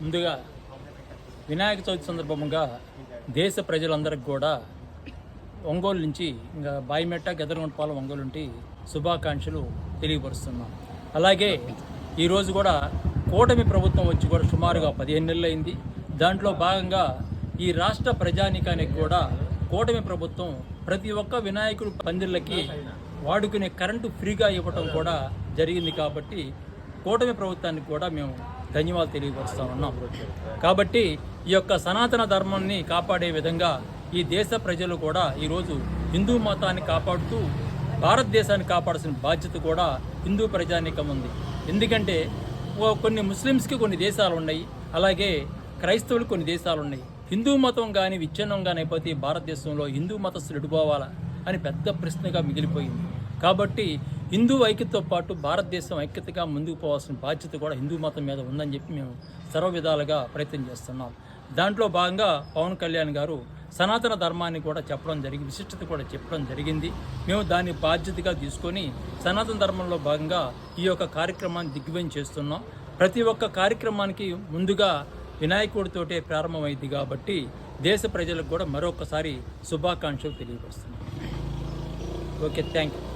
ముందుగా వినాయక చవితి సందర్భంగా దేశ ప్రజలందరికీ కూడా ఒంగోలు నుంచి ఇంకా బాయిమెట్ట గెదరగొండపాలెం ఒంగోలు నుండి శుభాకాంక్షలు తెలియపరుస్తున్నాం. అలాగే ఈరోజు కూడా కూటమి ప్రభుత్వం వచ్చి కూడా సుమారుగా 15 నెలలు అయింది. దాంట్లో భాగంగా ఈ రాష్ట్ర ప్రజానీకానికి కూడా కూటమి ప్రభుత్వం ప్రతి ఒక్క వినాయకుడు పందిళ్ళకి వాడుకునే కరెంటు ఫ్రీగా ఇవ్వటం కూడా జరిగింది. కాబట్టి కూటమి ప్రభుత్వానికి కూడా మేము ధన్యవాదాలు తెలియపరుస్తూ ఉన్నాం. కాబట్టి ఈ యొక్క సనాతన ధర్మాన్ని కాపాడే విధంగా ఈ దేశ ప్రజలు కూడా ఈరోజు హిందూ మతాన్ని కాపాడుతూ భారతదేశాన్ని కాపాడాల్సిన బాధ్యత కూడా హిందూ ప్రజానీకం ఉంది. ఎందుకంటే కొన్ని ముస్లిమ్స్కి కొన్ని దేశాలు ఉన్నాయి, అలాగే క్రైస్తవులకు కొన్ని దేశాలు ఉన్నాయి. హిందూ మతం కానీ విచ్ఛిన్నం కానీ అయిపోతే భారతదేశంలో హిందూ మతస్థులు ఎడిపోవాలా అని పెద్ద ప్రశ్నగా మిగిలిపోయింది. కాబట్టి హిందూ ఐక్యతతో పాటు భారతదేశం ఐక్యతగా ముందుకు పోవాల్సిన బాధ్యత కూడా హిందూ మతం మీద ఉందని చెప్పి మేము సర్వ విధాలుగా ప్రయత్నం చేస్తున్నాం. దాంట్లో భాగంగా పవన్ కళ్యాణ్ గారు సనాతన ధర్మాన్ని కూడా చెప్పడం జరిగింది, విశిష్టత కూడా చెప్పడం జరిగింది. మేము దాన్ని బాధ్యతగా తీసుకొని సనాతన ధర్మంలో భాగంగా ఈ యొక్క కార్యక్రమాన్ని దిగ్విజయం చేస్తున్నాం. ప్రతి ఒక్క కార్యక్రమానికి ముందుగా వినాయకుడితోటే ప్రారంభమైంది. కాబట్టి దేశ ప్రజలకు కూడా మరొకసారి శుభాకాంక్షలు తెలియపరుస్తున్నాం. Okay, thank you.